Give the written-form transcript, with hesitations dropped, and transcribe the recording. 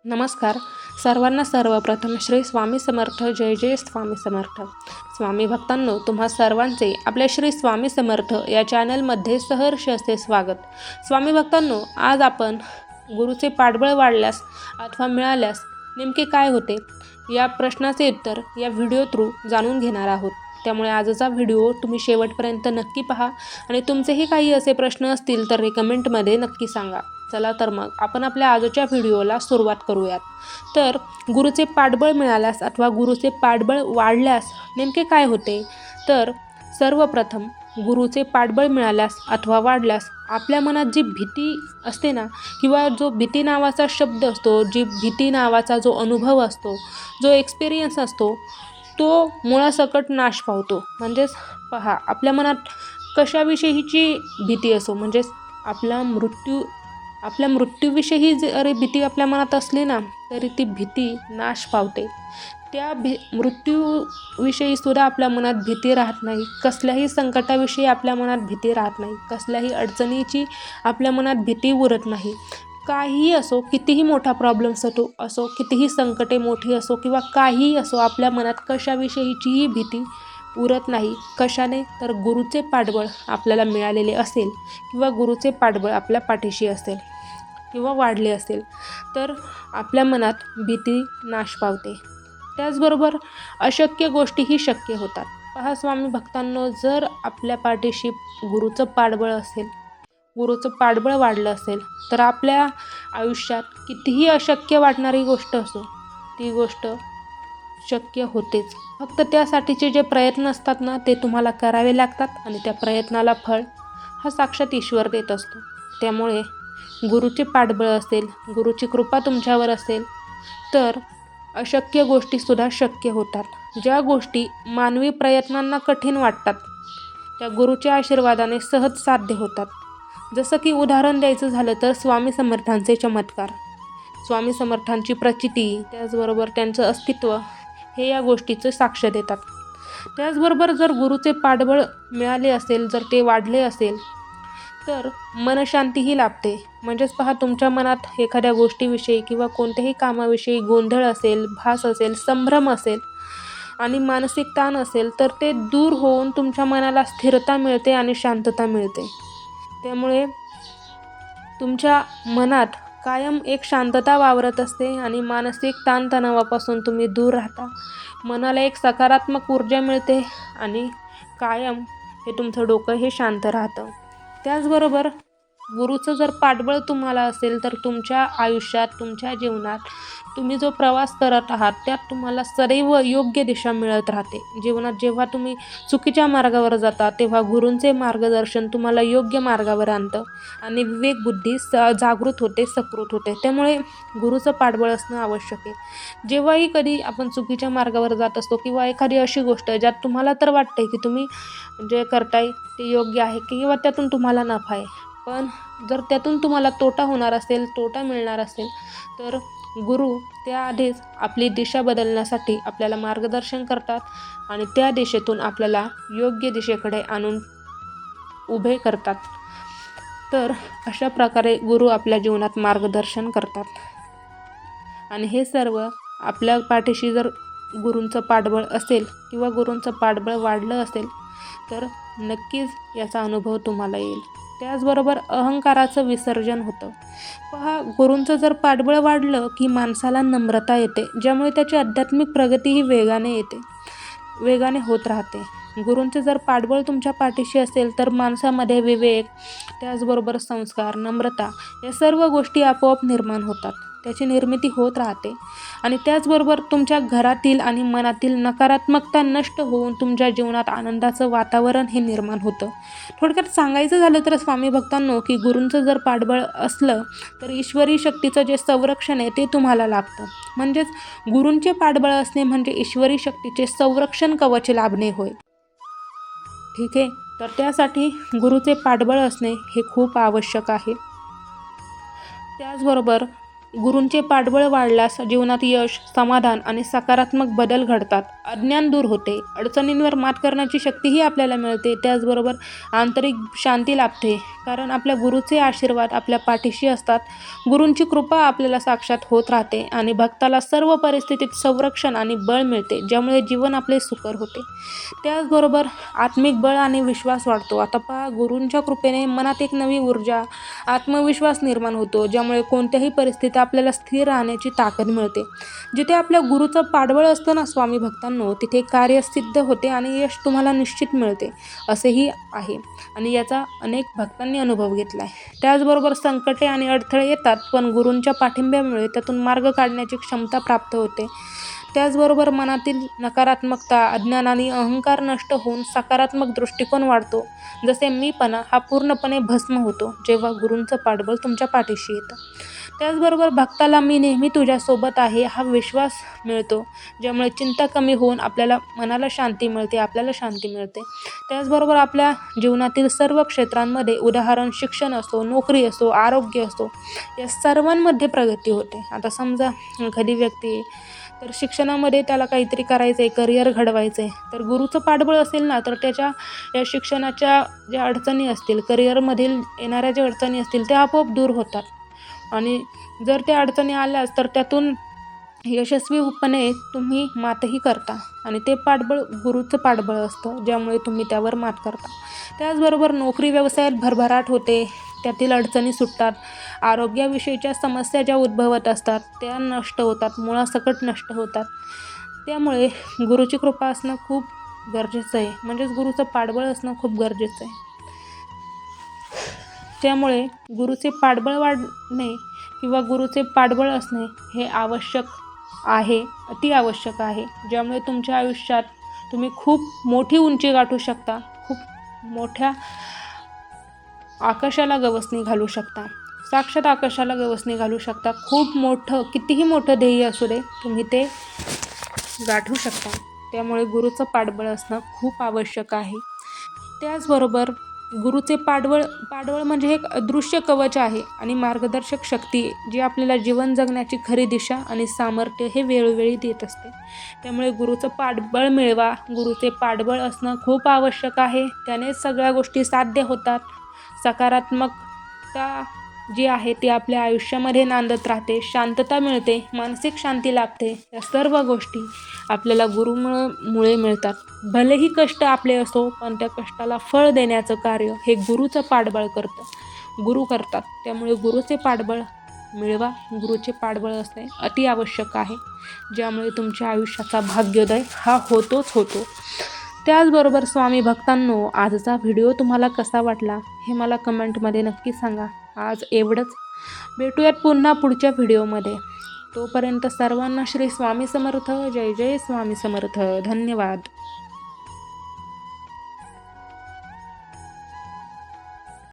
नमस्कार. सर्वांना सर्वप्रथम श्री स्वामी समर्थ. जय जय स्वामी समर्थ. स्वामी भक्तांनो, तुम्हा सर्वांचे आपल्या श्री स्वामी समर्थ या चॅनलमध्ये सहर्ष असे स्वागत. स्वामी भक्तांनो, आज आपण गुरुचे पाठबळ वाढल्यास अथवा मिळाल्यास नेमके काय होते या प्रश्नाचे उत्तर या व्हिडिओ थ्रू जाणून घेणार आहोत. त्यामुळे आजचा व्हिडिओ तुम्ही शेवटपर्यंत नक्की पहा आणि तुमचेही काही असे प्रश्न असतील तर कमेंटमध्ये नक्की सांगा. चला तर मग आपण आपल्या आजच्या व्हिडिओला सुरुवात करूयात. तर गुरुचे पाठबळ मिळाल्यास अथवा गुरुचे पाठबळ वाढल्यास नेमके काय होते? तर सर्वप्रथम गुरुचे पाठबळ मिळाल्यास अथवा वाढल्यास आपल्या मनात जी भीती असते ना, किंवा जो भीती नावाचा शब्द असतो, जी भीती नावाचा जो अनुभव असतो, जो एक्सपिरियन्स असतो, तो मुळासकट नाश पावतो. म्हणजेच पहा, आपल्या मनात कशाविषयीची भीती असो, म्हणजेच आपल्या मृत्यूविषयी जरी भीती आपल्या मनात असली ना, तरी ती भीती नाश पावते. त्या मृत्यूविषयी सुद्धा आपल्या मनात भीती राहत नाही. कसल्याही संकटाविषयी आपल्या मनात भीती राहत नाही. कसल्याही अडचणीची आपल्या मनात भीती उरत नाही. काहीही असो, कितीही मोठा प्रॉब्लेम्स असो, कितीही संकटे मोठी असो किंवा काहीही असो, आपल्या मनात कशाविषयीचीही भीती उरत नाही. कशाने? तर गुरुचे पाठबळ आपल्याला मिळालेले असेल किंवा गुरुचे पाठबळ आपल्या पाठीशी असेल किंवा वाढले असेल तर आपल्या मनात भीती नाश पावते. त्याचबरोबर अशक्य गोष्टीही शक्य होतात. पहा स्वामी भक्तांनो, जर आपल्या पाठीशी गुरुचं पाठबळ असेल, गुरुचं पाठबळ वाढलं असेल तर आपल्या आयुष्यात कितीही अशक्य वाटणारी गोष्ट असो, ती गोष्ट शक्य होतेच. फक्त त्यासाठीचे जे प्रयत्न असतात ना, ते तुम्हाला करावे लागतात आणि त्या प्रयत्नाला फळ हा साक्षात ईश्वर देत असतो. त्यामुळे गुरुचे पाठबळ असेल, गुरुची कृपा तुमच्यावर असेल तर अशक्य गोष्टीसुद्धा शक्य होतात. ज्या गोष्टी मानवी प्रयत्नांना कठीण वाटतात त्या गुरुच्या आशीर्वादाने सहज साध्य होतात. जसं की उदाहरण द्यायचं झालं तर स्वामी समर्थांचे चमत्कार, स्वामी समर्थांची प्रचिती, त्याचबरोबर त्यांचं अस्तित्व हे या गोष्टीचं साक्ष देतात. त्याचबरोबर जर गुरुचे पाठबळ मिळाले असेल, जर ते वाढले असेल तर मनशांतीही लाभते. म्हणजेच पहा, तुमच्या मनात एखाद्या गोष्टीविषयी किंवा कोणत्याही कामाविषयी गोंधळ असेल, भास असेल, संभ्रम असेल आणि मानसिक ताण असेल तर ते दूर होऊन तुमच्या मनाला स्थिरता मिळते आणि शांतता मिळते. त्यामुळे तुमच्या मनात कायम एक शांतता वावरत असते आणि मानसिक ताणतणावापासून तुम्ही दूर राहता. मनाला एक सकारात्मक ऊर्जा मिळते आणि कायम हे तुमचं डोकं हे शांत राहतं. त्याचबरोबर गुरुचं जर पाठबळ तुम्हाला असेल तर तुमच्या आयुष्यात, तुमच्या जीवनात तुम्ही जो प्रवास करत आहात त्यात तुम्हाला सदैव योग्य दिशा मिळत राहते. जीवनात जेव्हा तुम्ही चुकीच्या मार्गावर जाता तेव्हा गुरूंचे मार्गदर्शन तुम्हाला योग्य मार्गावर आणतं आणि विवेकबुद्धी जागृत होते, सकृत होते. त्यामुळे गुरुचं पाठबळ असणं आवश्यक आहे. जेव्हाही कधी आपण चुकीच्या मार्गावर जात असतो किंवा एखादी अशी गोष्ट ज्यात तुम्हाला तर वाटते की तुम्ही जे करताय ते योग्य आहे किंवा त्यातून तुम्हाला नफा आहे, पण जर त्यातून तुम्हाला तोटा होणार असेल, तोटा मिळणार असेल तर गुरु त्याआधीच आपली दिशा बदलण्यासाठी आपल्याला मार्गदर्शन करतात आणि त्या दिशेतून आपल्याला योग्य दिशेकडे आणून उभे करतात. तर अशा प्रकारे गुरु आपल्या जीवनात मार्गदर्शन करतात आणि हे सर्व आपल्या पाठीशी जर गुरूंचं पाठबळ असेल किंवा गुरूंचं पाठबळ वाढलं असेल तर नक्कीच याचा अनुभव तुम्हाला येईल. त्याचबरोबर अहंकाराचं विसर्जन होतं. पहा, गुरूंचं जर पाठबळ वाढलं की माणसाला नम्रता येते, ज्यामुळे त्याची आध्यात्मिक प्रगतीही वेगाने होत राहते. गुरूंचे जर पाठबळ तुमच्या पाठीशी असेल तर माणसामध्ये विवेक, त्याचबरोबर संस्कार, नम्रता या सर्व गोष्टी आपोआप निर्माण होतात. त्याची निर्मिती होत राहते आणि त्याचबरोबर तुमच्या घरातील आणि मनातील नकारात्मकता नष्ट होऊन तुमच्या जीवनात आनंदाचं वातावरण हे निर्माण होतं. थोडक्यात सांगायचं झालं तर स्वामी भक्तांनो, की गुरूंचं जर पाठबळ असलं तर ईश्वरी शक्तीचं जे संरक्षण आहे ते तुम्हाला लाभतं. म्हणजेच गुरूंचे पाठबळ असणे म्हणजे ईश्वरी शक्तीचे संरक्षण कवच लाभणे होय. ठीक आहे, तर त्यासाठी गुरूचे पाठबळ असणे हे खूप आवश्यक आहे. त्याचबरोबर गुरूंचे पाठबळ वाढल्यास जीवनात यश, समाधान आणि सकारात्मक बदल घडतात. अज्ञान दूर होते, अडचणींवर मात करण्याची शक्तीही आपल्याला मिळते. त्याचबरोबर आंतरिक शांती लाभते, कारण आपल्या गुरूचे आशीर्वाद आपल्या पाठीशी असतात. गुरूंची कृपा आपल्याला साक्षात होत राहते आणि भक्ताला सर्व परिस्थितीत संरक्षण आणि बळ मिळते, ज्यामुळे जीवन आपले सुकर होते. त्याचबरोबर आत्मिक बळ आणि विश्वास वाढतो. आता पहा, गुरूंच्या कृपेने मनात एक नवी ऊर्जा, आत्मविश्वास निर्माण होतो, ज्यामुळे कोणत्याही परिस्थितीत आपल्याला स्थिर राहण्याची ताकद मिळते. जिथे आपल्या गुरूचं पाठबळ असतं ना स्वामी भक्तांनो, तिथे कार्य सिद्ध होते आणि यश तुम्हाला निश्चित मिळते, असेही आहे आणि याचा अनेक भक्तांनी अनुभव घेतला आहे. त्याचबरोबर संकटे आणि अडथळे येतात, पण गुरूंच्या पाठिंब्यामुळे त्यातून मार्ग काढण्याची क्षमता प्राप्त होते. त्याचबरोबर मनातील नकारात्मकता, अज्ञान आणि अहंकार नष्ट होऊन सकारात्मक दृष्टिकोन वाढतो. जसे मीपणा हा पूर्णपणे भस्म होतो जेव्हा गुरूंचं पाठबळ तुमच्या पाठीशी येतं. त्याचबरोबर भक्ताला मी नेहमी तुझ्यासोबत आहे हा विश्वास मिळतो, ज्यामुळे चिंता कमी होऊन आपल्याला मनाला शांती मिळते, आपल्याला शांती मिळते. त्याचबरोबर आपल्या जीवनातील सर्व क्षेत्रांमध्ये, उदाहरण शिक्षण असो, नोकरी असो, आरोग्य असो, या सर्वांमध्ये प्रगती होते. आता समजा एखादी व्यक्ती तर शिक्षणामध्ये त्याला काहीतरी करायचं आहे, करिअर घडवायचं आहे, तर गुरूचं पाठबळ असेल ना, तर त्याच्या या शिक्षणाच्या ज्या अडचणी असतील, करिअरमधील येणाऱ्या ज्या अडचणी असतील त्या आपोआप दूर होतात आणि जर त्या अडचणी आल्याच तर त्यातून यशस्वीपणे तुम्ही मातही करता आणि ते पाठबळ गुरूचं पाठबळ असतं, ज्यामुळे तुम्ही त्यावर मात करता. त्याचबरोबर नोकरी व्यवसायात भरभराट होते, त्यातील अडचणी सुटतात. आरोग्याविषयीच्या समस्या ज्या उद्भवत असतात त्या नष्ट होतात, मुळासकट नष्ट होतात. त्यामुळे गुरूची कृपा असणं खूप गरजेचं आहे, म्हणजेच गुरूचं पाठबळ असणं खूप गरजेचं आहे. त्यामुळे गुरूचे पाठबळ वाढणे किंवा गुरूचे पाठबळ असणे हे आवश्यक आहे, अति आवश्यक आहे, ज्यामुळे तुमच्या आयुष्यात तुम्ही खूप मोठी उंची गाठू शकता, खूप मोठ्या आकाशाला गवसणी घालू शकता, साक्षात आकाशाला गवसणी घालू शकता. खूप मोठं, कितीही मोठं ध्येय असू दे, तुम्ही ते गाठू शकता. त्यामुळे गुरूचं पाठबळ असणं खूप आवश्यक आहे. त्याचबरोबर गुरूचे पाठबळ म्हणजे एक अदृश्य कवच आहे आणि मार्गदर्शक शक्ती जी आपल्याला जीवन जगण्याची खरी दिशा आणि सामर्थ्य हे वेळोवेळी देत असते. त्यामुळे गुरूचं पाठबळ मिळवा. गुरूचे पाठबळ असणं खूप आवश्यक आहे, त्यानेच सगळ्या गोष्टी साध्य होतात. सकारात्मकता जी आहे ती आपल्या आयुष्यामध्ये नांदत राहते, शांतता मिळते, मानसिक शांती लाभते. या सर्व गोष्टी आपल्याला गुरूमुळे मिळतात. भलेही कष्ट आपले असो, पण त्या कष्टाला फळ देण्याचं कार्य हे गुरूचं पाठबळ गुरु करतात. त्यामुळे गुरूचे पाठबळ मिळवा. गुरूचे पाठबळ असणे अति आवश्यक आहे, ज्यामुळे तुमच्या आयुष्याचा भाग्योदय हा होतोच होतो. त्याचबरोबर स्वामी भक्तांनो, आजचा व्हिडिओ तुम्हाला कसा वाटला हे मला कमेंटमध्ये नक्की सांगा. आज एवढंच. भेटूयात पुन्हा पुढच्या व्हिडिओमध्ये. तोपर्यंत सर्वांना श्री स्वामी समर्थ. जय जय स्वामी समर्थ. धन्यवाद.